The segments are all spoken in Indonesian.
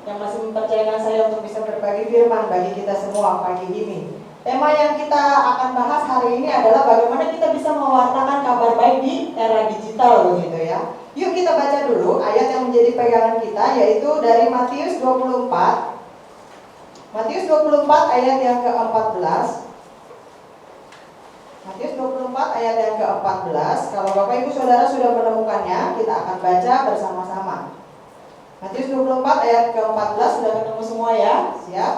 yang masih mempercayakan saya untuk bisa berbagi firman bagi kita semua pagi ini. Tema yang kita akan bahas hari ini adalah bagaimana kita bisa mewartakan kabar baik di era digital begitu ya. Yuk kita baca dulu ayat yang menjadi pegangan kita, yaitu dari Matius 24. Matius 24 ayat yang ke-14. Matius 24 ayat yang ke-14. Kalau Bapak Ibu Saudara sudah menemukannya, kita akan baca bersama-sama. Matius 24 ayat ke-14, sudah ketemu semua ya? Siap?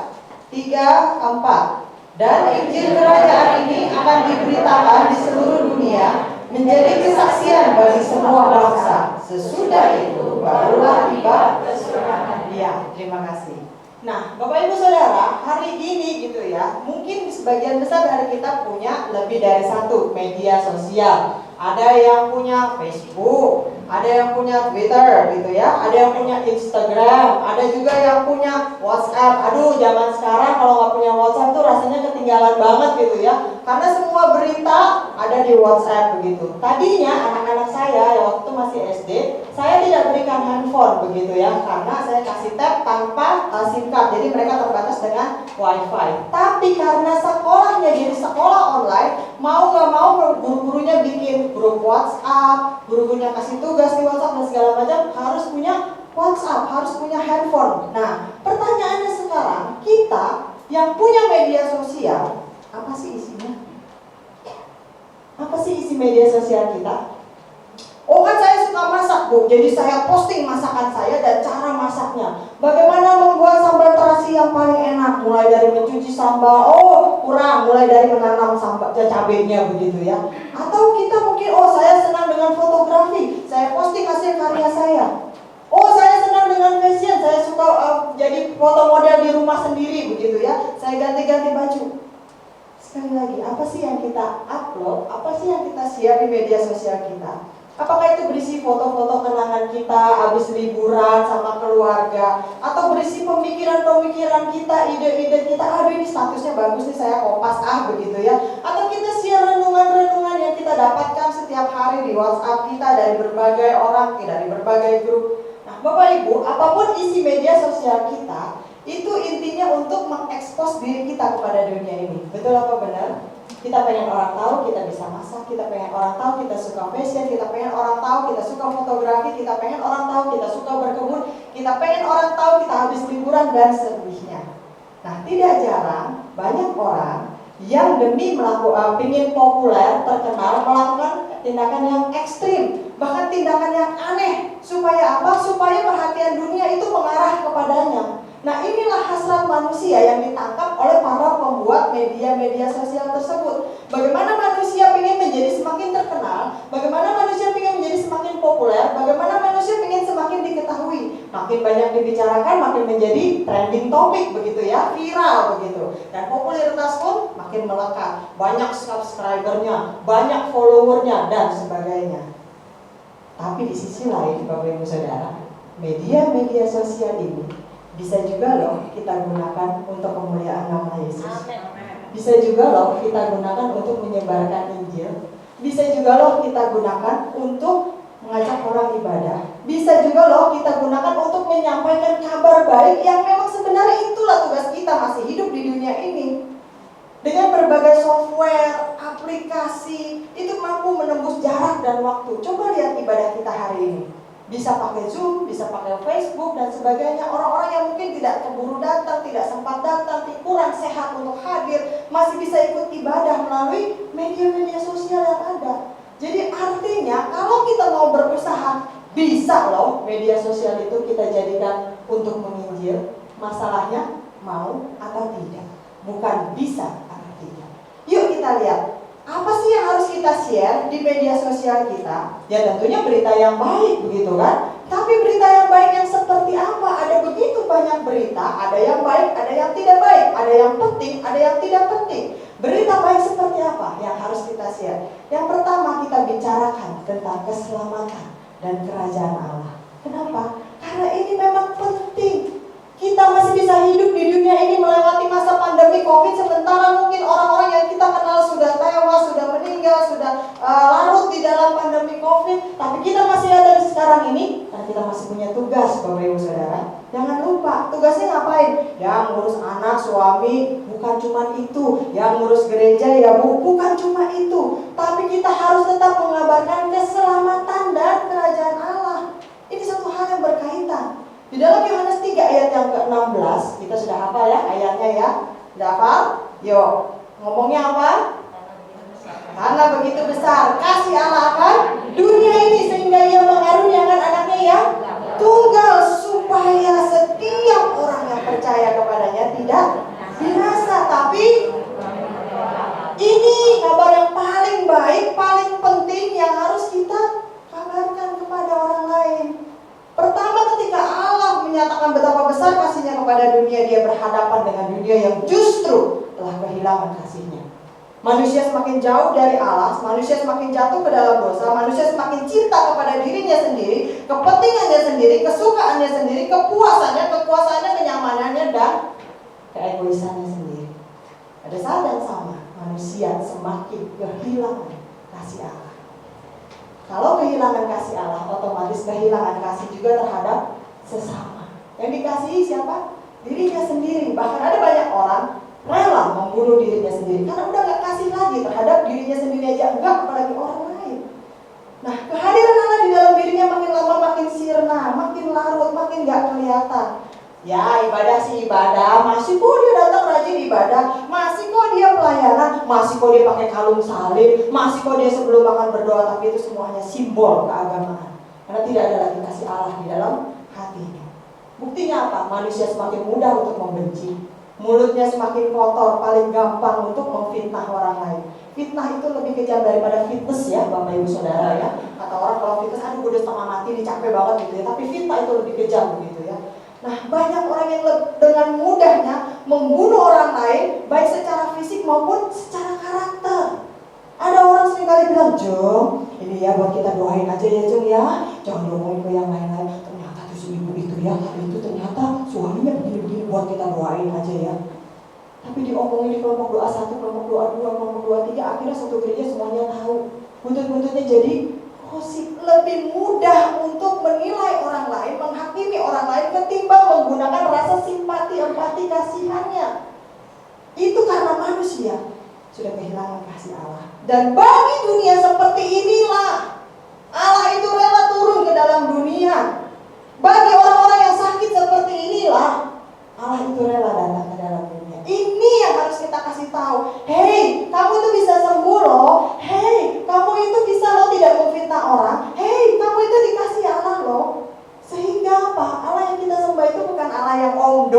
3, 4. Dan Injil kerajaan ini akan diberitakan di seluruh dunia menjadi kesaksian bagi semua bangsa. Sesudah itu barulah tiba kesudahan. Ya, terima kasih. Nah, Bapak Ibu Saudara, hari ini gitu ya, mungkin sebagian besar dari kita punya lebih dari satu media sosial. Ada yang punya Facebook, ada yang punya Twitter gitu ya, ada yang punya Instagram, ada juga yang punya WhatsApp. Aduh, zaman sekarang kalau nggak punya WhatsApp tuh rasanya ketinggalan banget gitu ya, karena semua berita ada di WhatsApp begitu. Tadinya anak-anak saya yang waktu masih SD, saya tidak berikan handphone begitu ya, karena saya kasih tab tanpa SIM card, jadi mereka terbatas dengan WiFi. Tapi karena sekolahnya jadi sekolah online, mau nggak mau guru-gurunya bikin grup WhatsApp, guru-gurunya kasih tugas di WhatsApp dan segala macam, harus punya WhatsApp, harus punya handphone. Nah, pertanyaannya sekarang, kita yang punya media sosial, apa sih isinya? Apa sih isi media sosial kita? Oh kan saya suka masak Bu, jadi saya posting masakan saya dan cara masaknya. Bagaimana membuat sambal terasi yang paling enak, mulai dari mencuci sambal, mulai dari menanam sambal cabenya begitu ya. Atau kita mungkin, saya senang dengan fotografi, saya posting hasil karya saya. Saya senang dengan fashion, saya suka jadi foto model di rumah sendiri begitu ya. Saya ganti-ganti baju. Sekali lagi, apa sih yang kita upload, apa sih yang kita share di media sosial kita? Apakah itu berisi foto-foto kenangan kita habis liburan sama keluarga, atau berisi pemikiran-pemikiran kita, ide-ide kita, aduh ini statusnya bagus nih saya kompas begitu ya. Atau kita share renungan-renungan yang kita dapatkan setiap hari di WhatsApp kita dari berbagai orang, dari berbagai grup. Nah Bapak Ibu, apapun isi media sosial kita, itu intinya untuk mengekspos diri kita kepada dunia ini. Betul apa benar? Kita pengen orang tahu kita bisa masak, kita pengen orang tahu kita suka fashion, kita pengen orang tahu kita suka fotografi, kita pengen orang tahu kita suka berkebun, kita pengen orang tahu kita habis liburan dan selebihnya. Nah, tidak jarang banyak orang yang demi ingin populer, terkenal, melakukan tindakan yang ekstrim, bahkan tindakan yang aneh. Supaya apa? Supaya perhatian dunia itu mengarah kepadanya. Nah, inilah hasrat manusia yang ditangkap oleh para pembuat media-media sosial tersebut. Bagaimana manusia ingin menjadi semakin terkenal, bagaimana manusia ingin menjadi semakin populer, bagaimana manusia ingin semakin diketahui. Makin banyak dibicarakan, makin menjadi trending topik begitu ya, viral begitu. Dan popularitas pun makin melekat, banyak subscribernya, banyak followernya dan sebagainya. Tapi di sisi lain, Bapak Ibu Saudara, media-media sosial ini bisa juga loh kita gunakan untuk kemuliaan nama Yesus. Bisa juga loh kita gunakan untuk menyebarkan Injil. Bisa juga loh kita gunakan untuk mengajak orang ibadah. Bisa juga loh kita gunakan untuk menyampaikan kabar baik yang memang sebenarnya itulah tugas kita masih hidup di dunia ini. Dengan berbagai software, aplikasi, itu mampu menembus jarak dan waktu. Coba lihat ibadah kita hari ini. Bisa pakai Zoom, bisa pakai Facebook dan sebagainya. Orang-orang yang mungkin tidak keburu datang, tidak sempat datang, kurang sehat untuk hadir, masih bisa ikut ibadah melalui media-media sosial yang ada. Jadi artinya kalau kita mau berusaha, bisa loh media sosial itu kita jadikan untuk menginjil. Masalahnya mau atau tidak, bukan bisa atau tidak. Yuk kita lihat, apa sih yang harus kita share di media sosial kita? Ya tentunya berita yang baik begitu kan. Tapi berita yang baik yang seperti apa? Ada begitu banyak berita, ada yang baik, ada yang tidak baik, ada yang penting, ada yang tidak penting. Berita baik seperti apa yang harus kita share? Yang pertama, kita bicarakan tentang keselamatan dan kerajaan Allah. Kenapa? Karena ini memang penting. Kita masih bisa hidup di dunia ini melewati masa pandemi COVID, sementara mungkin orang-orang yang kita kenal sudah tewas, sudah meninggal, sudah larut di dalam pandemi COVID. Tapi kita masih ada di sekarang ini, karena kita masih punya tugas, Bapak Ibu Saudara. Jangan lupa, tugasnya ngapain? Ya ngurus anak, suami, bukan cuma itu. Yang ngurus gereja ya Bu, bukan cuma itu. Tapi kita harus tetap mengabarkan keselamatan dan kerajaan Allah. Ini satu hal yang berkaitan. Di dalam Yohanes 3 ayat yang ke-16, kita sudah hafal ya ayatnya ya. Sudah hafal? Yuk, ngomongnya apa? Karena begitu besar kasih Allah akan dunia ini sehingga Ia mengaruniakan anaknya yang tunggal supaya setiap orang yang percaya kepadanya tidak binasa, tapi ini kabar yang paling baik, paling penting yang harus kita kabarkan kepada orang lain. Pertama, ketika Allah menyatakan betapa besar kasihnya kepada dunia, Dia berhadapan dengan dunia yang justru telah kehilangan kasihnya. Manusia semakin jauh dari Allah, manusia semakin jatuh ke dalam dosa, manusia semakin cinta kepada dirinya sendiri, kepentingannya sendiri, kesukaannya sendiri, kepuasannya, kekuasaannya, kenyamanannya, dan keegoisannya sendiri. Pada saat yang sama, manusia semakin kehilangan kasih Allah. Kalau kehilangan kasih Allah, otomatis kehilangan kasih juga terhadap sesama. Yang dikasihi siapa? Dirinya sendiri. Bahkan ada banyak orang rela membunuh dirinya sendiri karena udah gak kasih lagi terhadap dirinya sendiri aja, enggak apalagi orang lain. Nah, kehadiran Allah di dalam dirinya makin lama makin sirna, makin larut, makin gak kelihatan. Ya, ibadah sih ibadah, masih kok dia datang rajin ibadah, masih kok dia pelayanan, masih kok dia pakai kalung salib, masih kok dia sebelum makan berdoa, tapi itu semuanya simbol keagamaan. Karena tidak ada lagi kasih Allah di dalam hatinya. Buktinya apa? Manusia semakin mudah untuk membenci. Mulutnya semakin kotor, paling gampang untuk memfitnah orang lain. Fitnah itu lebih kejam daripada fitness ya, Bapak Ibu Saudara ya. Kata orang kalau fitness, aduh gue udah setengah mati, capek banget gitu ya. Tapi fitnah itu lebih kejam begitu ya. Nah, banyak orang yang dengan mudahnya membunuh orang lain, baik secara fisik maupun secara karakter. Ada orang seringkali bilang, Jung, ini ya buat kita doain aja ya Jung ya, jangan diomongin ke yang lain-lain. Ternyata tuh si ibu itu ya, itu ternyata suaminya begini-begini, buat kita doain aja ya. Tapi diomongin di kelompok doa 1, kelompok doa 2, kelompok doa 3, akhirnya satu gereja semuanya tahu. Buntut-buntutnya jadi gosip. Lebih mudah untuk menilai orang lain, menghakimi orang lain ketimbang menggunakan rasa simpati, empati, kasihannya. Itu karena manusia sudah kehilangan kasih Allah. Dan bagi dunia seperti inilah Allah itu rela turun ke dalam dunia. Bagi orang-orang yang sakit seperti inilah Allah itu rela datang ke dalam dunia. Ini yang harus kita kasih tahu. Hei, kamu tuh bisa sembuh loh. Hei, kamu itu bisa loh tidak memfitnah orang. Hei, kamu itu dikasih Allah loh. Sehingga apa? Allah yang kita sembah itu bukan Allah yang omong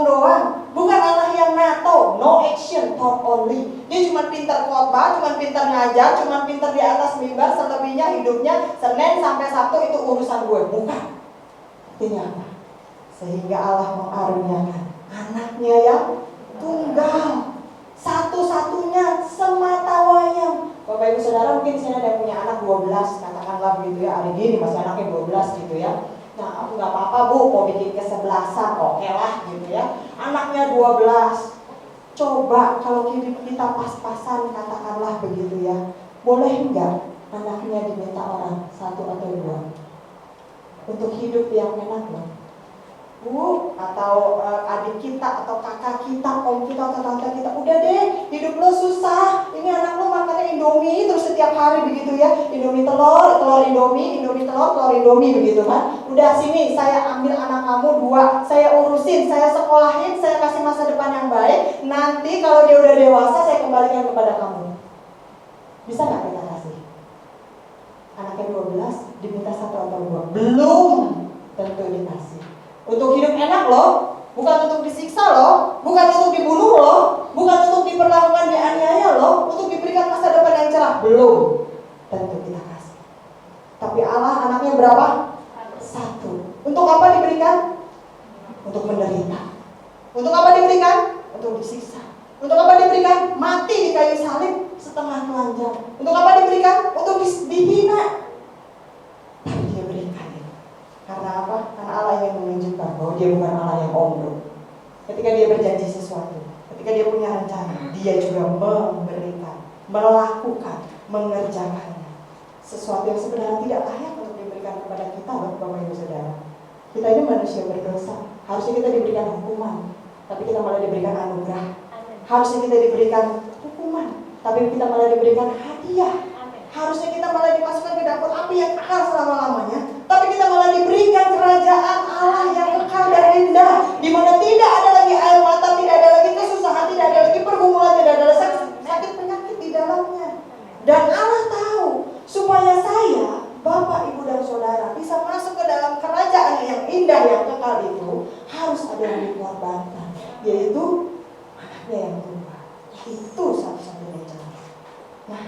doang. Bukan Allah yang NATO, no action, talk only. Dia cuma pintar khotbah, cuma pintar ngajar, cuma pintar di atas mimbar, selebihnya hidupnya Senin sampai Sabtu itu urusan gue. Bukan. Artinya apa? Sehingga Allah mengaruniakan anaknya yang tunggal, satu-satunya semata wayang. Bapak Ibu Saudara mungkin di sini ada yang punya anak 12, katakanlah begitu ya, hari gini masih anaknya 12 gitu ya. Nah, aku nggak apa-apa Bu, mau bikin kesebelasan, oke lah gitu ya. Anaknya 12. Coba kalau kita pas-pasan, katakanlah begitu ya. Boleh nggak anaknya diminta orang 1 atau 2 untuk hidup yang enak loh? Bu, atau adik kita, atau kakak kita, om kita, atau tante kita, udah deh, hidup lo susah. Ini anak lo makannya Indomie terus setiap hari begitu ya. Indomie telur, telur Indomie, Indomie telur, telur Indomie begitu kan. Udah sini, saya ambil anak kamu 2, saya urusin, saya sekolahin, saya kasih masa depan yang baik. Nanti kalau dia udah dewasa, saya kembalikan kepada kamu. Bisa nggak kita kasih? Anaknya 12, diminta 1 atau 2, belum tentu dikasih. Untuk hidup enak loh, bukan untuk disiksa loh, bukan untuk dibunuh loh, bukan untuk diperlakukan, dianiaya loh, untuk diberikan masa depan yang cerah, belum tentu kita kasih. Tapi Allah anaknya berapa? 1. Untuk apa diberikan? Untuk menderita. Untuk apa diberikan? Untuk disiksa. Untuk apa diberikan? Mati di kayu salib setengah telanjang. Untuk apa diberikan? Untuk dihina. Tapi dia berikan. Karena apa? Karena Allah yang menunjukkan bahwa dia bukan Allah yang omdo. Ketika dia berjanji sesuatu, ketika dia punya rencana, dia juga memberikan, melakukan, mengerjakannya. Sesuatu yang sebenarnya tidak layak untuk diberikan kepada kita, Bapak Ibu Saudara. Kita ini manusia berdosa. Harusnya kita diberikan hukuman, tapi kita malah diberikan anugerah. Harusnya kita diberikan hukuman, tapi kita malah diberikan hadiah. Harusnya kita malah dimasukkan ke dapur api yang kekal selama-lamanya, tapi kita malah diberikan kerajaan Allah yang kekal dan indah, di mana tidak ada lagi air mata, tidak ada lagi kesusahan, tidak ada lagi pergumulan, tidak ada lagi sakit penyakit di dalamnya. Dan Allah tahu supaya saya, Bapak, Ibu, dan Saudara bisa masuk ke dalam kerajaan yang indah yang kekal itu, harus ada yang dikorbankan, yaitu anaknya yang tunggal. Itu satu-satunya cara. Nah,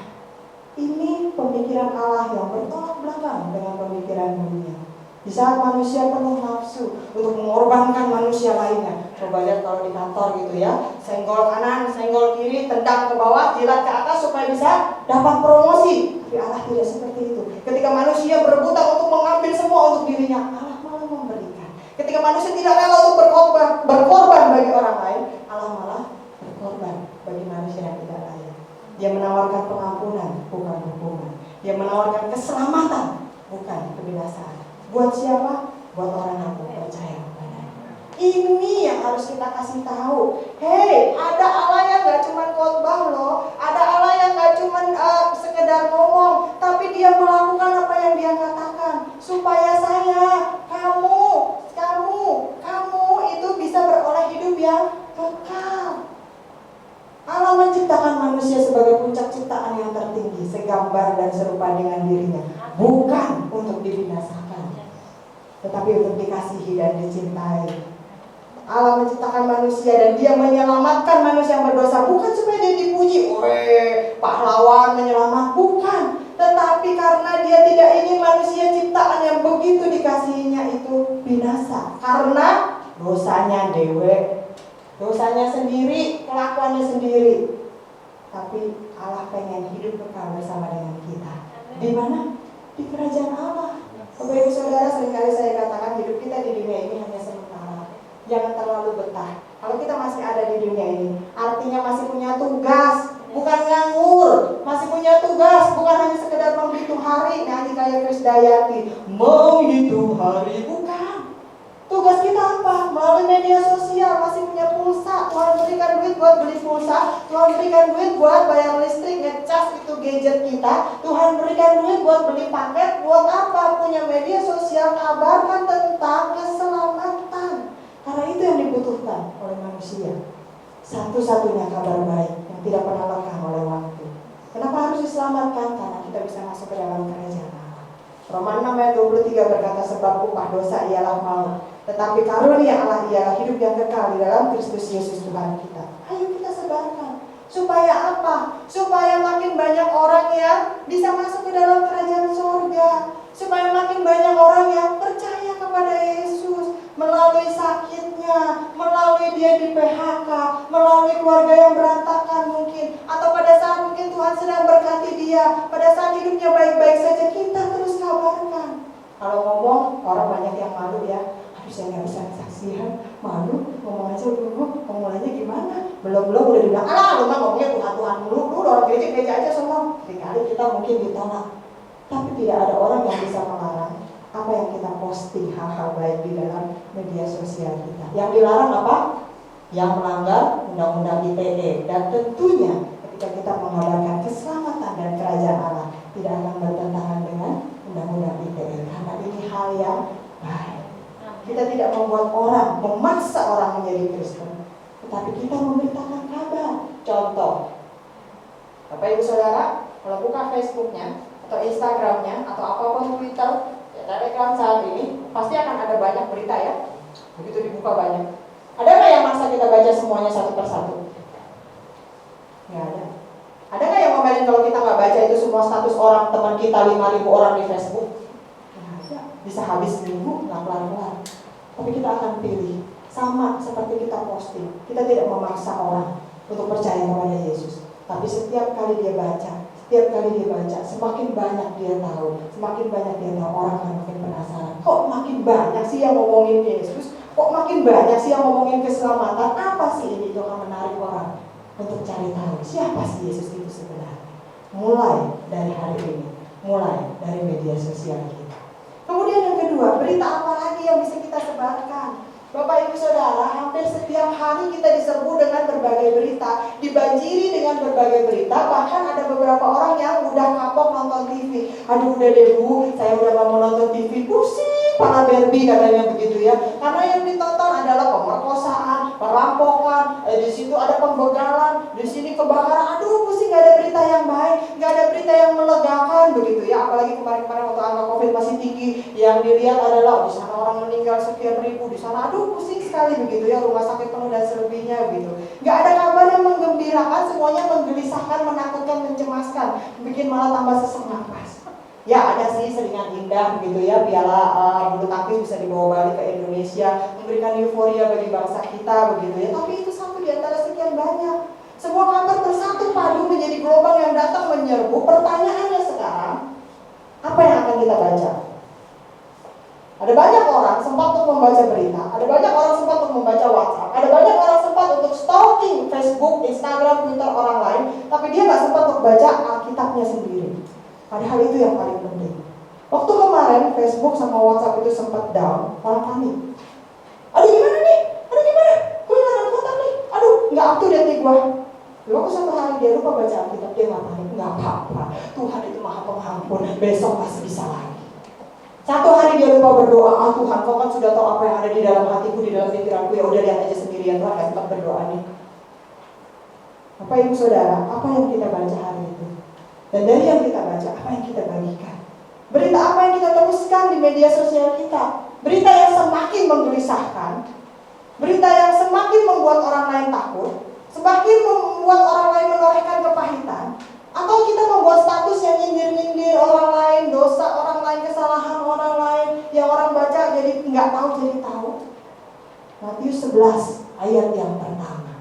ini pemikiran Allah yang bertolak belakang dengan pemikiran dunia. Di saat manusia penuh nafsu untuk mengorbankan manusia lainnya. Coba lihat kalau di kantor gitu ya, senggol kanan, senggol kiri, tendang ke bawah, jilat ke atas supaya bisa dapat promosi. Tapi Allah tidak seperti itu. Ketika manusia berebutan untuk mengambil semua untuk dirinya, Allah malah memberikan. Ketika manusia tidak rela untuk berkorban bagi orang lain, Allah malah berkorban bagi manusia yang tidak layak. Dia menawarkan pengampunan, bukan hukuman. Dia menawarkan keselamatan, bukan kebinasaan. Buat siapa? Buat orang yang percaya kepadanya. Ini yang harus kita kasih tahu. Hei, ada Allah yang gak cuma khotbah loh. Ada Allah yang gak cuma sekedar ngomong, tapi dia melakukan apa yang dia katakan. Supaya saya, kamu itu bisa beroleh hidup yang kekal. Allah menciptakan manusia sebagai puncak ciptaan yang tertinggi, segambar dan serupa dengan dirinya, bukan untuk dibinasakan, tetapi untuk dikasihi dan dicintai. Allah menciptakan manusia dan dia menyelamatkan manusia yang berdosa, bukan supaya dia dipuji, pahlawan menyelamat, bukan. Tetapi karena dia tidak ingin manusia ciptaan yang begitu dikasihinya itu binasa, karena dosanya dewe, dosanya sendiri, kelakuannya sendiri. Tapi Allah pengen hidup kekal bersama dengan kita. Di mana? Di kerajaan Allah. Bapak Ibu Saudara, seringkali saya katakan hidup kita di dunia ini hanya sementara. Jangan terlalu betah. Kalau kita masih ada di dunia ini, artinya masih punya tugas, bukan nganggur. Masih punya tugas, bukan hanya sekedar menghitung hari. Nyanyi kayak Krisdayanti, menghitung hari, bukan. Tugas kita apa? Melalui media sosial, masih punya pulsa. Tuhan berikan duit buat beli pulsa. Tuhan berikan duit buat bayar listrik, ngecas itu gadget kita. Tuhan berikan duit buat beli paket. Buat apa? Punya media sosial, kabarkan tentang keselamatan. Karena itu yang dibutuhkan oleh manusia. Satu-satunya kabar baik yang tidak pernah lekang oleh waktu. Kenapa harus diselamatkan? Karena kita bisa masuk ke dalam kerajaan Allah. Roma 6 ayat 23 berkata, sebab upah dosa ialah maut, tetapi karunia Allah ialah hidup yang kekal di dalam Kristus Yesus Tuhan kita. Ayo kita sebarkan. Supaya apa? Supaya makin banyak orang yang bisa masuk ke dalam kerajaan surga. Supaya makin banyak orang yang percaya kepada Yesus. Melalui sakitnya, melalui dia di PHK, melalui keluarga yang berantakan mungkin, atau pada saat mungkin Tuhan sedang berkati dia, pada saat hidupnya baik-baik saja, kita terus kabarkan. Kalau ngomong, orang banyak yang malu ya. Saya nggak bisa saksian, malu, ngomong aja dulu, ngomongnya gimana? Belum udah dibilang, lu mah ngomongnya Tuhan lu orang gereja aja semua. Seringkali kita mungkin ditolak, tapi tidak ada orang yang bisa melarang apa yang kita posting hal-hal baik di dalam media sosial kita. Yang dilarang apa? Yang melanggar undang-undang ITE. Dan tentunya ketika kita mengabarkan keselamatan dan kerajaan Allah, tidak akan bertentangan dengan undang-undang ITE, karena ini hal yang baik. Kita tidak membuat orang, memaksa orang menjadi Kristen, tetapi kita memberitakan kabar. Contoh, Bapak Ibu Saudara, kalau buka Facebooknya atau Instagramnya atau apapun Twitter, Telegram saat ini, pasti akan ada banyak berita ya. Begitu dibuka banyak. Ada nggak yang maksa kita baca semuanya satu persatu? Nggak ada. Ada nggak yang ngomelin kalau kita nggak baca itu semua status orang teman kita 5.000 orang di Facebook? Bisa habis minggu nggak kelar-kelar. Tapi kita akan pilih, sama seperti kita posting. Kita tidak memaksa orang untuk percaya kepada Yesus. Tapi setiap kali dia baca, semakin banyak dia tahu, orang akan makin penasaran. Kok makin banyak sih yang ngomongin Yesus? Kok makin banyak sih yang ngomongin keselamatan? Apa sih ini? Itu akan menarik orang untuk cari tahu siapa sih Yesus itu sebenarnya. Mulai dari hari ini, mulai dari media sosial kita. Kemudian yang kedua, berita apa lagi yang bisa kita sebarkan? Bapak Ibu Saudara, hampir setiap hari kita diserbu dengan berbagai berita, dibanjiri dengan berbagai berita, bahkan ada beberapa orang yang udah kapok nonton TV. Aduh udah deh Bu, saya udah gak mau nonton TV, pusing, para Barbie katanya begitu ya. Karena yang ditonton adalah pemerkosaan, perampokan, di situ ada pembegalan, di sini kebakaran. Aduh pusing, gak ada berita yang baik, gak ada berita yang melegakan begitu ya. Apalagi kemarin-kemarin waktu angka COVID masih tinggi, yang dilihat adalah di sana orang meninggal sekian ribu, di sana aduh pusing sekali begitu ya, rumah sakit penuh dan selebihnya begitu. Gak ada kabar yang menggembirakan, semuanya menggelisahkan, menakutkan, mencemaskan, bikin malah tambah sesak napas. Ya ada sih seringan indah begitu ya, piala bulu tangkis bisa dibawa balik ke Indonesia, memberikan euforia bagi bangsa kita begitu ya. Tapi itu satu di antara sekian banyak. Semua kabar bersatu padu menjadi gelombang yang datang menyerbu. Pertanyaannya sekarang, apa yang akan kita baca? Ada banyak orang sempat untuk membaca berita, ada banyak orang sempat untuk membaca WhatsApp, ada banyak orang sempat untuk stalking Facebook, Instagram, Twitter orang lain, tapi dia nggak sempat untuk baca Alkitabnya sendiri. Padahal itu yang paling penting. Waktu kemarin Facebook sama WhatsApp itu sempat down, orang panik. Aduh gimana nih? Aduh gimana? Gue nggak ada WhatsApp nih. Aduh nggak update nih gue. Waktu satu hari dia lupa baca Alkitab, dia nggak panik. Nggak apa-apa. Tuhan itu Maha Pengampun. Besok masih bisa lagi. Satu hari dia lupa berdoa, Tuhan kau kan sudah tahu apa yang ada di dalam hatiku, di dalam pikiranku, ya udah lihat aja sendirian, Tuhan gak sempat berdoa nih. Bapak Ibu Saudara, apa yang kita baca hari itu? Dan dari yang kita baca, apa yang kita bagikan? Berita apa yang kita teruskan di media sosial kita? Berita yang semakin menggelisahkan, berita yang semakin membuat orang lain takut, semakin membuat orang lain menorehkan kepahitan, atau kita membuat status yang nyindir-nyindir orang lain, dosa orang lain, kesalahan orang lain, yang orang baca jadi nggak tahu jadi tahu. Matius 11 ayat yang pertama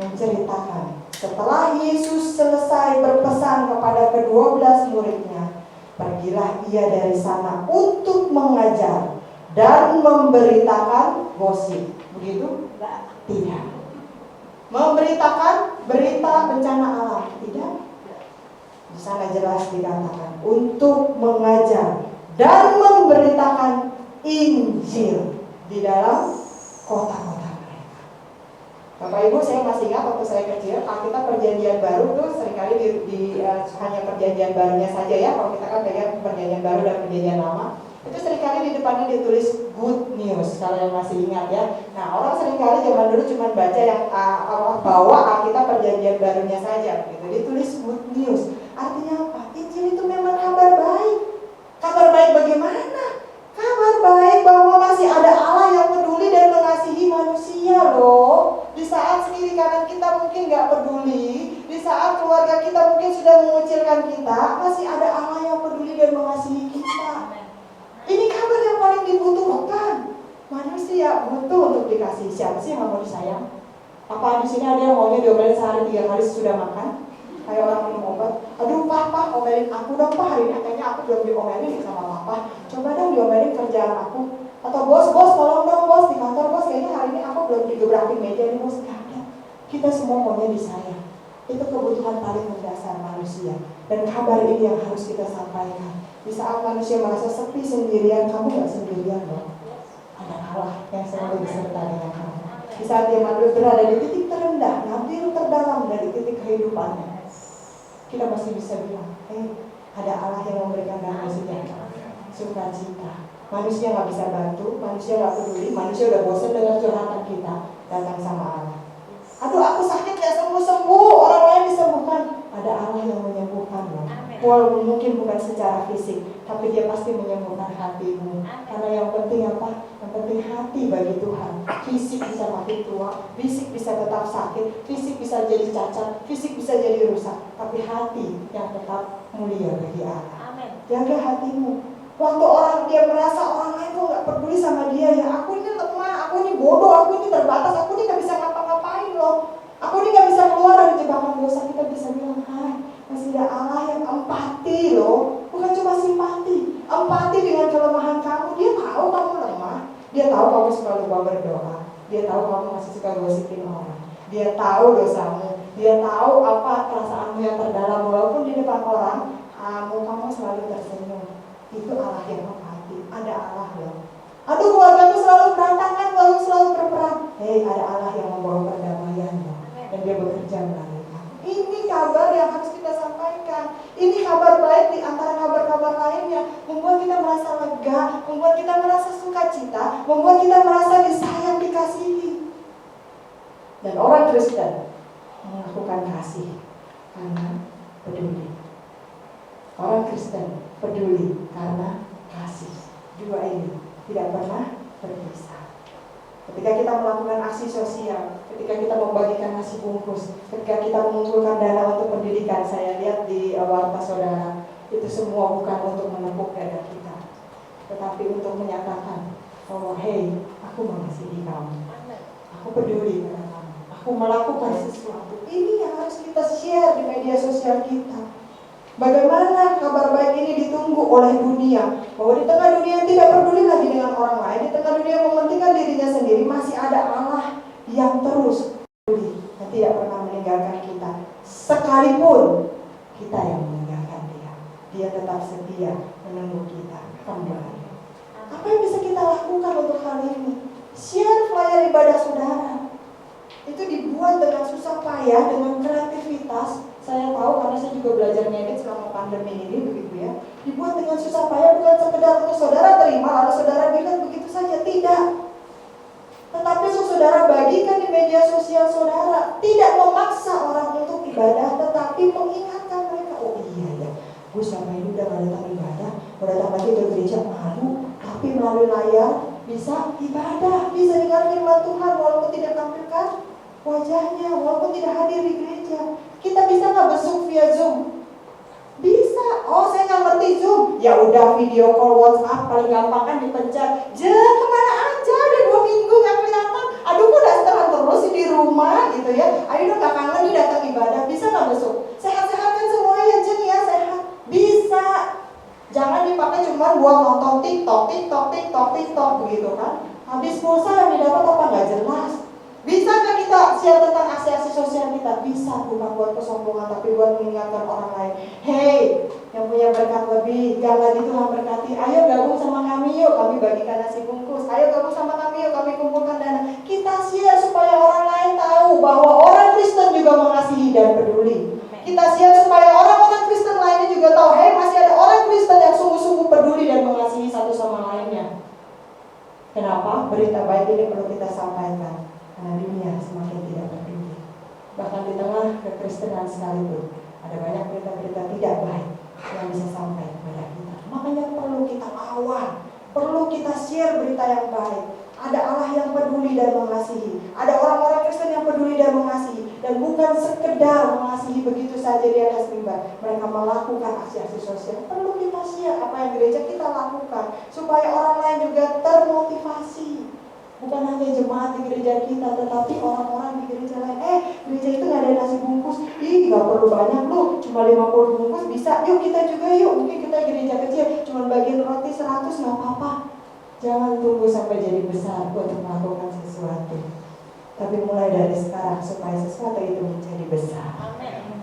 menceritakan setelah Yesus selesai berpesan kepada ke-12 muridnya, pergilah ia dari sana untuk mengajar dan memberitakan gosip. Begitu? Tidak. Memberitakan berita bencana alam. Tidak. Di sana jelas dikatakan untuk mengajar dan memberitakan Injil di dalam kota-kota mereka. Bapak Ibu, saya masih ingat waktu saya kecil, Alkitab Perjanjian Baru tuh seringkali hanya Perjanjian Barunya saja ya. Kalau kita kan pegang Perjanjian Baru dan Perjanjian Lama, itu seringkali di depannya ditulis good news, kalau yang masih ingat ya. Nah, orang seringkali zaman dulu cuma baca yang bawa Alkitab Perjanjian Barunya saja, gitu. Ditulis good news. Artinya apa? Injil itu memang kabar baik. Kabar baik bagaimana? Kabar baik bahwa masih ada Allah yang peduli dan mengasihi manusia loh. Di saat kiri kanan kita mungkin gak peduli, di saat keluarga kita mungkin sudah mengucilkan kita, masih ada Allah yang peduli dan mengasihi kita. Ini kabar yang paling dibutuhkan. Manusia butuh untuk dikasih. Siapa sih yang mau disayang? Apa di sini ada yang maunya diomelin sehari 3 kali sudah makan? Kayak orang minum obat. Aduh papa, omelin aku dong pak, hari ini kayaknya aku belum diomelin sama papa. Coba dong diomelin kerjaan aku. Atau bos, tolong dong bos, di kantor bos, kayaknya hari ini aku belum digebrakin meja ini bos. Gak ada. Kita semua maunya disayang. Itu kebutuhan paling mendasar manusia. Dan kabar ini yang harus kita sampaikan. Di saat manusia merasa sepi sendirian, kamu gak sendirian loh. Ada Allah yang selalu beserta dengan kamu. Di saat dia berada di titik terendah, nabil terdalam dari titik kehidupannya, kita masih bisa bilang, ada Allah yang memberikan damai sejahtera, sukacita. Manusia gak bisa bantu, manusia gak peduli, manusia udah bosan dengan curhatan kita, datang sama Allah. Aduh aku sakit gak sembuh-sembuh, orang lain disembuhkan. Ada Allah yang menyembuhkan loh. Walaupun mungkin bukan secara fisik, tapi dia pasti menyembuhkan hatimu. Karena yang penting apa? Yang penting hati bagi Tuhan. Fisik bisa makin tua, fisik bisa tetap sakit, fisik bisa jadi cacat, fisik bisa jadi rusak, tapi hati yang tetap mulia bagi Allah. Jaga hatimu. Waktu orang dia merasa orang lain kok gak peduli sama dia, ya aku ini lemah, aku ini bodoh, aku ini terbatas, aku ini gak bisa ngapa-ngapain loh, aku ini gak bisa keluar dari jebakan dosa. Kita bisa bilang, masih ada Allah yang empati loh, bukan cuma simpati, empati dengan kelemahan kamu. Dia tahu kamu lemah, dia tahu kamu suka lupa berdoa, dia tahu kamu masih suka gosipin orang, dia tahu dosamu, dia tahu apa perasaanmu yang terdalam. Walaupun di depan orang kamu selalu tersenyum. Itu Allah yang empati. Ada Allah loh. Aduh, keluarga tuh selalu berantakan, selalu berperang. Hei, ada Allah yang membawa perdamaian dan Dia bekerja melalui kamu. Ini kabar yang harus kita sampaikan. Ini kabar baik di antara kabar-kabar lainnya, membuat kita merasa lega, membuat kita merasa sukacita, membuat kita merasa disayang, dikasihi. Dan orang Kristen melakukan kasih karena peduli. Orang Kristen peduli karena kasih. Dua ini tidak pernah berpisah. Ketika kita melakukan aksi sosial, ketika kita membagikan nasi bungkus, ketika kita mengumpulkan dana untuk pendidikan, saya lihat di warta saudara, itu semua bukan untuk menepuk dada kita, tetapi untuk menyatakan bahwa hei, aku mengasihi kamu, aku peduli pada kamu, aku melakukan sesuatu. Ini yang harus kita share di media sosial kita. Bagaimana kabar baik ini ditunggu oleh dunia, bahwa di tengah dunia yang tidak peduli lagi dengan orang lain, di tengah dunia yang mementingkan dirinya sendiri, masih ada Allah yang terus peduli dan tidak pernah meninggalkan kita. Sekalipun kita yang meninggalkan Dia, Dia tetap setia menunggu kita kembali. Apa yang bisa kita lakukan untuk hal ini? Share flyer ibadah saudara. Itu dibuat dengan susah payah, dengan kreativitas. Saya tahu karena saya juga belajar ngedit selama pandemi ini, begitu ya. Dibuat dengan susah payah, bukan sekedar untuk saudara terima lalu saudara bilang begitu saja, tidak. Tetapi saudara bagikan di media sosial saudara, tidak memaksa orang untuk ibadah, tetapi mengingatkan mereka, oh iya ya, gue selama ini udah gak datang ibadah, udah datang lagi ke gereja malu, tapi melalui layar bisa ibadah, bisa dengar firman Tuhan walaupun tidak tampilkan wajahnya, walaupun tidak hadir di gereja. Kita bisa nggak besuk via Zoom? Bisa. Oh, saya nggak ngerti Zoom. Ya udah, video call WhatsApp paling gampang kan dipencet. Kemana aja? Ada 2 minggu nggak kelihatan. Aduh, kok dasteran terus di rumah gitu ya. Ayo dong, nggak kangen nih datang ibadah. Bisa nggak besuk? Sehat-sehat kan semuanya, Jen ya, sehat. Bisa. Jangan dipakai cuma buat nonton TikTok begitu kan. Habis pulsa yang didapat apa nggak jelas. Bisa nggak kita share tentang aksi-aksi sosial kita? Bisa, bukan buat kesombongan, tapi buat mengingatkan orang lain. Hey, yang punya berkat lebih, yang lagi Tuhan berkati, ayo gabung sama kami yuk, kami bagikan nasi bungkus. Ayo gabung sama kami yuk, kami kumpulkan dana. Kita share supaya orang lain tahu bahwa orang Kristen juga mengasihi dan peduli. Kita share supaya orang-orang Kristen lainnya juga tahu, hey, masih ada orang Kristen yang sungguh-sungguh peduli dan mengasihi satu sama lainnya. Kenapa? Berita baik ini perlu kita sampaikan. Karena dunia semakin tidak peduli. Bahkan di tengah kekristenan sekalipun ada banyak berita-berita tidak baik yang bisa sampai kepada kita. Makanya perlu kita lawan, perlu kita share berita yang baik. Ada Allah yang peduli dan mengasihi. Ada orang-orang Kristen yang peduli dan mengasihi. Dan bukan sekedar mengasihi begitu saja di atas mimbar. Mereka melakukan aksi-aksi sosial. Perlu kita share apa yang gereja kita lakukan, supaya orang lain juga termotivasi. Bukan hanya jemaat di gereja kita, tetapi orang-orang di gereja lain. Gereja itu gak ada nasi bungkus. Ih, gak perlu banyak loh, cuma 50 bungkus bisa. Yuk kita juga yuk, mungkin kita gereja kecil, cuma bagian roti 100 gak apa-apa. Jangan tunggu sampai jadi besar untuk melakukan sesuatu, tapi mulai dari sekarang supaya sesuatu itu menjadi besar. Amin.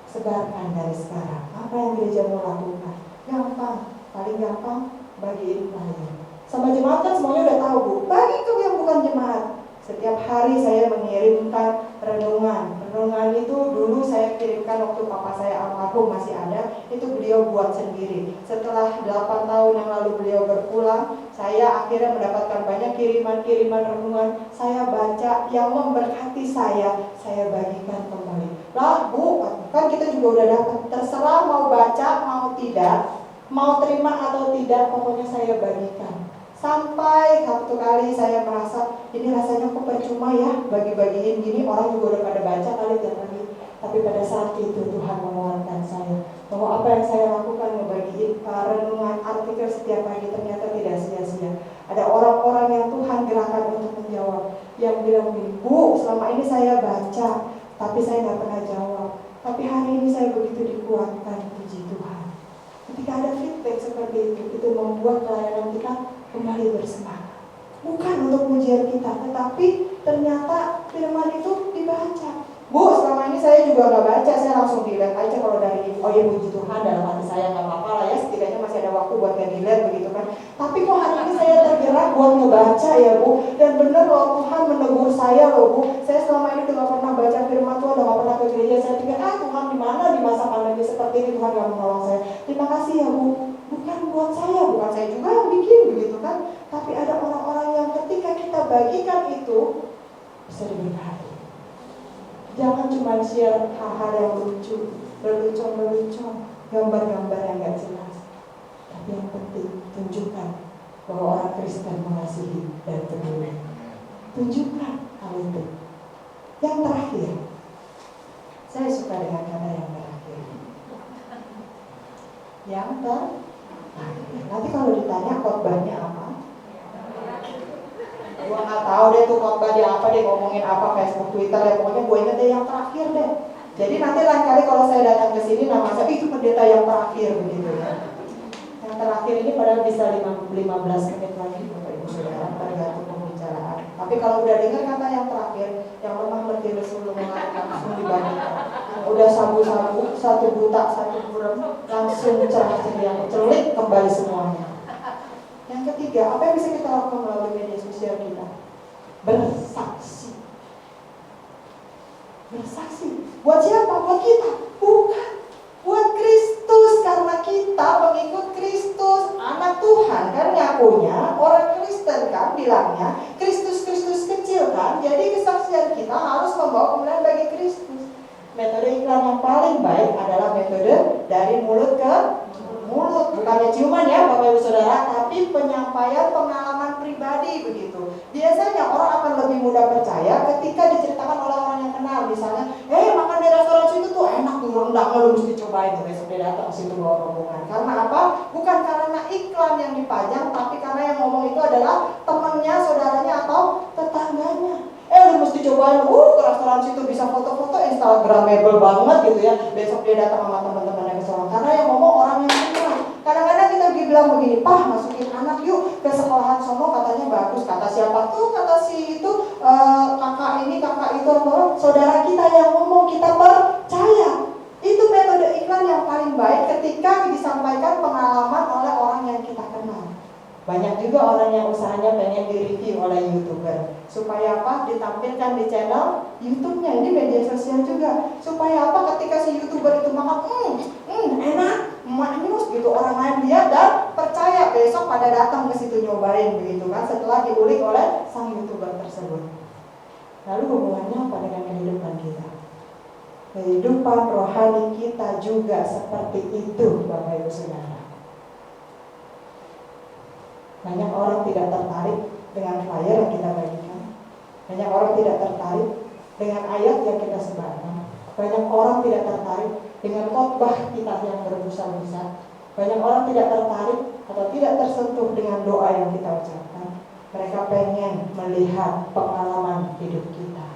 Sebarkan dari sekarang apa yang gereja mau lakukan. Gampang, paling gampang bagiin flyer. Sama jemaat kan semuanya udah tahu, Bu. Bagi ke yang bukan jemaat. Setiap hari saya mengirimkan renungan. Renungan itu dulu saya kirimkan waktu papa saya almarhum masih ada. Itu beliau buat sendiri. Setelah 8 tahun yang lalu beliau berpulang, saya akhirnya mendapatkan banyak kiriman-kiriman renungan. Saya baca yang memberkati saya bagikan kembali. Lah Bu, kan kita juga udah dapat. Terserah mau baca, mau tidak, mau terima atau tidak, pokoknya saya bagikan. Sampai satu kali saya merasa ini rasanya kok percuma ya bagi-bagiin gini, orang juga udah pada baca kali tiap hari. Tapi pada saat itu Tuhan menguatkan saya bahwa apa yang saya lakukan ngebagiin renungan artikel setiap pagi ternyata tidak sia-sia. Ada orang-orang yang Tuhan gerakkan untuk menjawab, yang bilang begini, Bu, selama ini saya baca tapi saya nggak pernah jawab, tapi hari ini saya begitu dikuatkan, puji Tuhan. Ketika ada feedback seperti itu membuat pelayanan kita kembali bersemangat. Bukan untuk pujian kita, tetapi ternyata firman itu dibaca. Bu, selama ini saya juga nggak baca, saya langsung delete aja kalau dari ini. Oh ya puji Tuhan, dalam hati saya nggak apa-apa lah ya, setidaknya masih ada waktu buat nge-delete begitu kan. Tapi kok hari ini saya tergerak buat ngebaca ya Bu, dan bener loh Tuhan menegur saya loh Bu. Saya selama ini udah nggak pernah baca firman Tuhan, udah nggak pernah ke gereja. Saya pikir Tuhan di mana di masa pandemi seperti ini Tuhan gak menolong saya. Terima kasih ya Bu, bukan buat saya, bukan saya juga yang bikin begitu kan. Tapi ada orang-orang yang ketika kita bagikan itu bisa diberkati. Jangan cuma share hal-hal yang lucu, lelucon, gambar-gambar yang gak jelas. Tapi yang penting, tunjukkan bahwa orang Kristen mengasihi dan peduli. Tunjukkan hal itu. Yang terakhir, saya suka dengan kata yang terakhir. Yang terakhir. Nanti kalau ditanya khotbahnya apa? Gue nggak tahu deh tuh khotbah dia apa, dia ngomongin apa, Facebook, Twitter ya, pokoknya gue inget deh yang terakhir deh. Jadi nanti lain kali kalau saya datang ke sini nama saya itu pendeta yang terakhir begitu ya. Yang terakhir ini padahal bisa 15 menit lagi Bapak Ibu Saudara, tergantung pembicaraan. Tapi kalau udah dengar kata yang terakhir, yang lemah letih lesu mengalahkan langsung dibandingkan. Udah sabu-sabu, satu buta, satu burem, langsung cerah ceria, celik kembali semuanya. Yang ketiga, apa yang bisa kita lakukan melalui media sosial kita? Bersaksi. Bersaksi. Buat siapa? Buat kita? Bukan. Buat Kristus, karena kita mengikut Kristus, anak Tuhan kan ngakunya, orang Kristen kan bilangnya, Kristus kecil kan. Jadi kesaksian kita harus membawa kemuliaan bagi Kristus. Metode iklan yang paling baik adalah metode dari mulut ke mulut, bukannya ciuman ya Bapak Ibu Saudara, tapi penyampaian pengalaman pribadi begitu. Biasanya orang akan lebih mudah percaya ketika diceritakan oleh orang yang kenal. Misalnya, makan di restoran situ tuh enak tuh, rendangnya lu mesti cobain tuh, besok dia datang ke situ bawa rombongan. Karena apa? Bukan karena iklan yang dipajang, tapi karena yang ngomong itu adalah temannya, saudaranya atau tetangganya. Lu mesti cobain, ke restoran situ bisa foto-foto Instagramable banget gitu ya. Besok dia datang sama teman-temannya ke sana. Karena yang ngomong orang yang kenal. Kadang-kadang kita bilang begini, Pak masukin anak yuk ke sekolahan sono, katanya bagus. Kata siapa tuh? Kata si itu kakak ini, kakak itu, atau saudara kita yang ngomong, kita percaya. Itu metode iklan yang paling baik ketika disampaikan pengalaman oleh orang yang kita kenal. Banyak juga orang yang usahanya pengen direview oleh YouTuber. Supaya apa? Ditampilkan di channel YouTube-nya. Ini media sosial juga. Supaya apa? Ketika si YouTuber itu makan, enak, maknyus gitu. Orang lain lihat dan percaya, besok pada datang ke situ nyobain begitu kan. Setelah diulik oleh sang YouTuber tersebut. Lalu hubungannya apa dengan kehidupan kita? Kehidupan rohani kita juga seperti itu Bapak Ibu Saudara. Banyak orang tidak tertarik dengan flyer yang kita bagikan. Banyak orang tidak tertarik dengan ayat yang kita sebarkan. Banyak orang tidak tertarik dengan khotbah kita yang berbusa-busa. Banyak orang tidak tertarik atau tidak tersentuh dengan doa yang kita ucapkan. Mereka pengen melihat pengalaman hidup kita,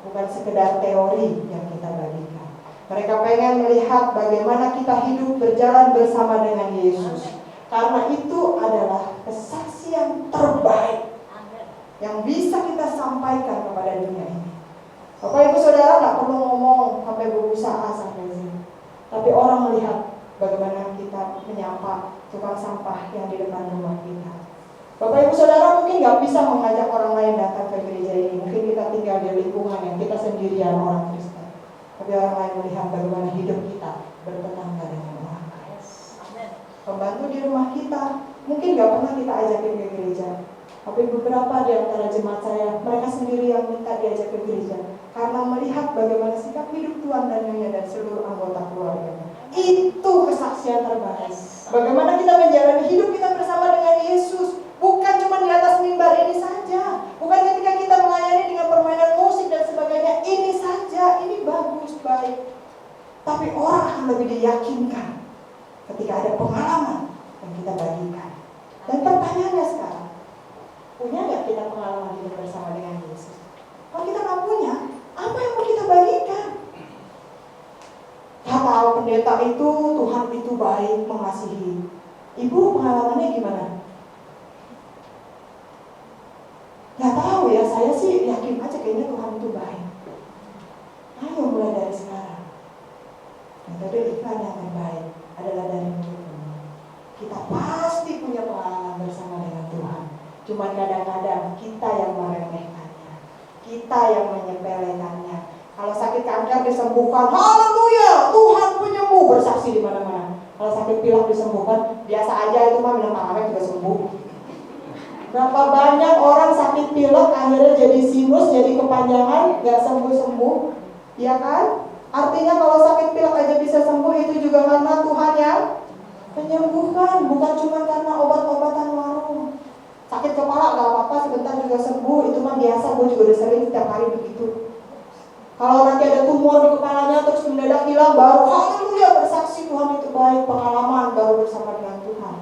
bukan sekedar teori yang kita bagikan. Mereka pengen melihat bagaimana kita hidup berjalan bersama dengan Yesus. Karena itu adalah kesaksian terbaik yang bisa kita sampaikan kepada dunia ini. Bapak Ibu Saudara nggak perlu ngomong sampai berusaha sampai sini, tapi orang melihat bagaimana kita menyapa tukang sampah yang di depan rumah kita. Bapak Ibu Saudara mungkin nggak bisa mengajak orang lain datang ke gereja ini. Mungkin kita tinggal di lingkungan yang kita sendirian orang Kristen, tapi orang lain melihat bagaimana hidup kita bertetangga dengan orang. Pembantu di rumah kita mungkin gak pernah kita ajakin ke gereja, tapi beberapa di antara jemaat saya, mereka sendiri yang minta diajak ke gereja karena melihat bagaimana sikap hidup Tuhan dan Nyonya dan seluruh anggota keluarganya. Itu kesaksian terbaik. Bagaimana kita menjalani hidup kita bersama dengan Yesus, bukan cuma di atas mimbar ini saja, bukan ketika kita melayani dengan permainan musik dan sebagainya. Ini saja, ini bagus, baik, tapi orang akan lebih diyakinkan ketika ada pengalaman yang kita bagikan. Dan pertanyaannya sekarang, punya nggak kita pengalaman hidup bersama dengan Yesus? Kalau kita nggak punya, apa yang mau kita bagikan? Tahu pendeta itu, Tuhan itu baik, mengasihi. Ibu pengalamannya gimana? Nggak tahu ya, saya sih yakin aja kayaknya Tuhan itu baik. Cuman kadang-kadang kita yang meremehkannya, kita yang menyepelekannya. Kalau sakit kanker disembuhkan, haleluya, Tuhan penyembuh, bersaksi di mana-mana. Kalau sakit pilek disembuhkan, biasa aja itu mah minum paramek juga sembuh. Berapa banyak orang sakit pilek akhirnya jadi sinus, jadi kepanjangan, gak sembuh-sembuh, ya kan? Artinya kalau sakit pilek aja bisa sembuh, itu juga karena Tuhan yang menyembuhkan, bukan cuma karena obat-obatan warung. Sakit kepala gak apa-apa, sebentar juga sembuh, itu mah biasa, gue juga udah sering setiap hari begitu. Kalau nanti ada tumor di kepalanya terus mendadak hilang, baru haleluya bersaksi Tuhan itu baik, pengalaman baru bersama dengan Tuhan.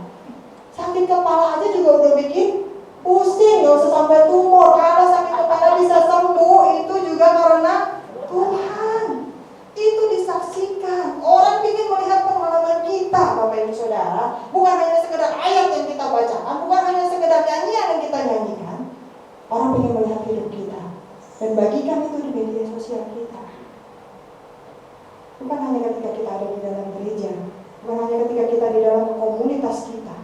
Sakit kepala aja juga udah bikin pusing, gak usah sampai tumor. Kalau sakit kepala bisa sembuh, itu juga karena Tuhan. Itu disaksikan. Orang ingin melihat pengalaman kita, Bapak Ibu Saudara. Bukan hanya sekedar ayat yang kita bacakan, bukan hanya sekedar nyanyian yang kita nyanyikan. Orang ingin melihat hidup kita dan bagikan itu di media sosial kita. Bukan hanya ketika kita ada di dalam gereja, bukan hanya ketika kita di dalam komunitas kita.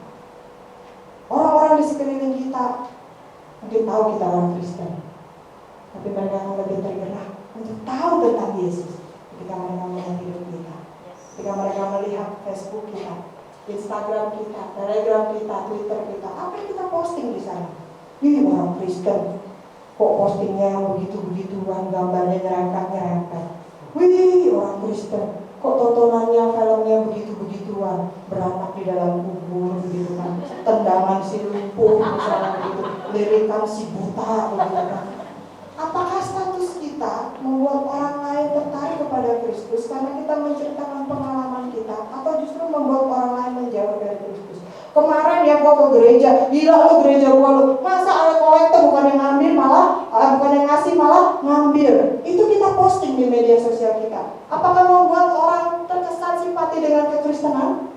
Orang-orang di sekeliling kita mungkin tahu kita orang Kristen, tapi mereka akan lebih tergerak untuk tahu tentang Yesus ketika mereka melihat hidup kita, ketika mereka melihat Facebook kita, Instagram kita, Telegram kita, Twitter kita, apa yang kita posting di sana. Ini orang Kristen, kok postingnya yang begitu-begituan, gambarnya nyerempet-nyerempet. Wih, orang Kristen, kok tontonannya, filmnya begitu-begituan, beranak di dalam kubur, begitu kan, tendangan si lumpuh, misalnya begitu, lirikan si buta, begitu kan. Apakah status kita membuat orang lain tertarik kepada Kristus karena kita menceritakan pengalaman kita, atau justru membuat orang lain menjauh dari Kristus? Kemarin ya gua ke gereja, gila lu gereja gua lu, masa ada kolektor bukan yang ngambil malah, bukan yang ngasih malah ngambil. Itu kita posting di media sosial kita. Apakah membuat orang terkesan simpati dengan kekristenan?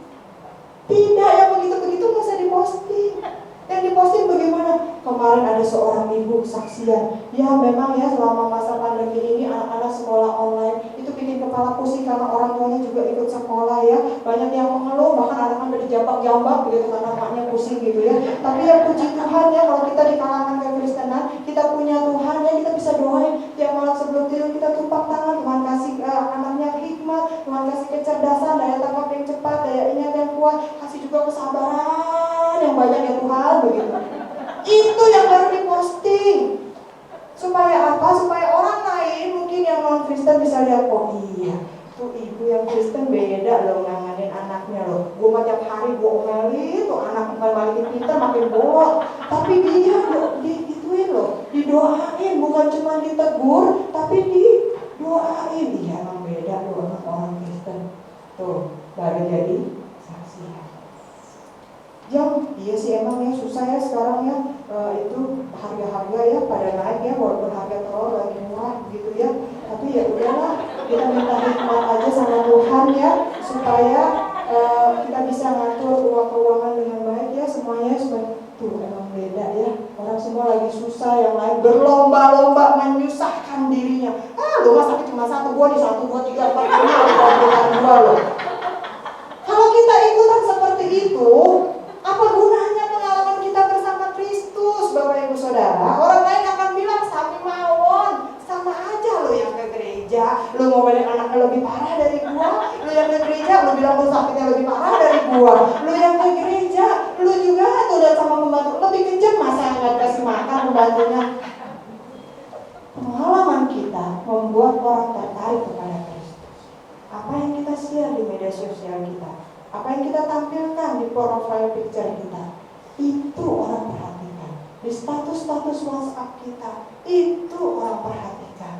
Tidak, yang begitu-begitu nggak usah diposting. Yang diposting bagaimana? Kemarin ada seorang ibu kesaksian. Ya memang ya selama masa pandemi ini anak-anak sekolah online itu bikin kepala pusing karena orang tuanya juga ikut sekolah ya. Banyak yang mengeluh, bahkan anak-anak dijambak-jambak begitu karena maknya pusing gitu ya. Tapi ya puji Tuhan ya, kalau kita di kalangan kekristenan, kita punya Tuhan ya, kita bisa doain tiap malam sebelum tidur, kita tumpang tangan, Tuhan kasih anaknya hikmat, Tuhan kasih kecerdasan, daya tangkap yang cepat, daya ingat yang kuat, kasih juga kesabaran yang banyak ya Tuhan begitu. Itu yang baru diposting. Supaya apa? Supaya orang lain mungkin yang non Kristen bisa lihat, oh iya, tuh ibu yang Kristen beda loh nanganin anaknya loh. Gue tiap hari gue omelin tuh anak bukan makin pintar makin bolot, tapi dia digituin loh, didoain, bukan cuma ditegur, tapi didoain. Iya emang beda loh anak orang Kristen. Tuh baru jadi saksian. Yang iya sih emang ya susah ya sekarang ya, itu harga-harga ya pada naik ya, walaupun harga telur lagi murah gitu ya. Tapi ya udahlah, kita minta hikmat aja sama Tuhan ya, supaya kita bisa ngatur keuangan dengan baik ya semuanya. Tuh emang beda ya, orang semua lagi susah, yang lain berlomba-lomba menyusahkan dirinya. Lu mah sakit cuma satu, gua di 1, 2, 3, 4, 5 gua loh. Kalau kita ikutan seperti itu, apa gunanya pengalaman kita bersama Kristus, Bapak Ibu Saudara? Orang lain akan bilang sami mawon, sama aja lo yang ke gereja, lo ngomelin anaknya lebih parah dari gua. Lo yang ke gereja, lo bilang lo sakitnya lebih parah dari gua. Lo yang ke gereja, lo juga tuh lihat sama pembantu lebih kejam, masa nggak dikasih makan pembantunya. Pengalaman kita membuat orang tertarik kepada Kristus. Apa yang kita share di media sosial kita, apa yang kita tampilkan di profile picture kita, itu orang perhatikan. Di status-status WhatsApp kita, itu orang perhatikan.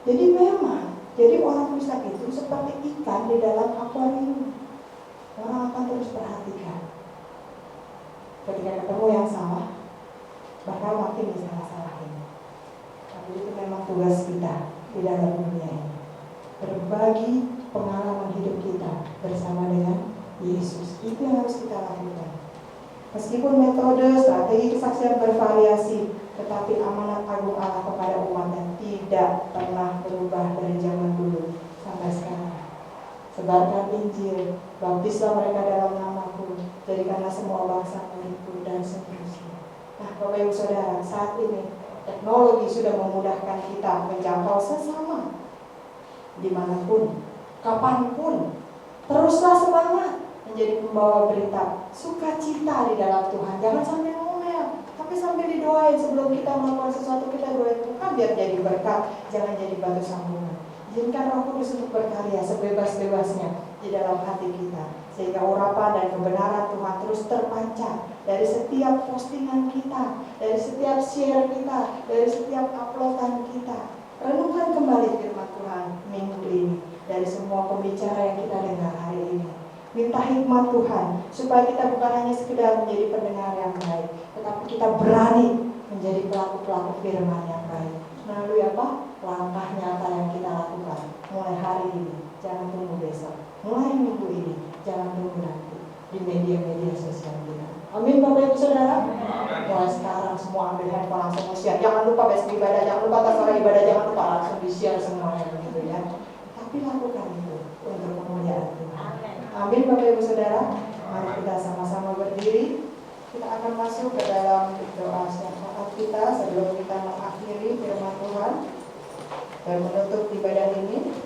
Jadi memang, jadi orang Kristen itu seperti ikan di dalam akuarium. Orang akan terus perhatikan. Ketika ketemu yang salah, bakal makin disalah-salahin. Tapi itu memang tugas kita di dalam dunia ini. Berbagi pengalaman hidup kita bersama dengan Yesus. Itu yang harus kita lakukan. Meskipun metode, strategi kesaksian bervariasi, tetapi amanat agung Allah kepada umatnya tidak pernah berubah dari zaman dulu sampai sekarang. Sebarkan Injil, baptislah mereka dalam namaku, jadikanlah semua bangsa muridku, dan seterusnya. Nah, Bapak Ibu Saudara, saat ini teknologi sudah memudahkan kita menjangkau sesama dimanapun, kapanpun. Teruslah semangat menjadi pembawa berita sukacita di dalam Tuhan. Jangan sampai ngomel, tapi sampai didoain. Sebelum kita melakukan sesuatu, kita doain Tuhan biar jadi berkat, jangan jadi batu sambungan. Izinkan Roh Kudus untuk berkarya sebebas-bebasnya di dalam hati kita, sehingga urapan dan kebenaran Tuhan terus terpancar dari setiap postingan kita, dari setiap share kita, dari setiap uploadan kita. Renungkan kembali firman Tuhan minggu ini, dari semua pembicara yang kita dengar hari ini. Minta hikmat Tuhan supaya kita bukan hanya sekedar menjadi pendengar yang baik, tetapi kita berani menjadi pelaku-pelaku firman yang baik. Melalui apa? Langkah nyata yang kita lakukan mulai hari ini, jangan tunggu besok, mulai minggu ini, jangan tunggu nanti di media-media sosial kita. Amin Bapak Ibu Saudara. Mulai sekarang semua ambil handphone langsung share. Jangan lupa besok ibadah, jangan lupa tas orang ibadah, jangan lupa langsung di share semuanya begitu ya. Tapi lakukan itu untuk kemuliaan Tuhan. Amin Bapak Ibu Saudara. Mari kita sama-sama berdiri. Kita akan masuk ke dalam doa syafaat kita sebelum kita mengakhiri firman Tuhan dan menutup ibadah ini.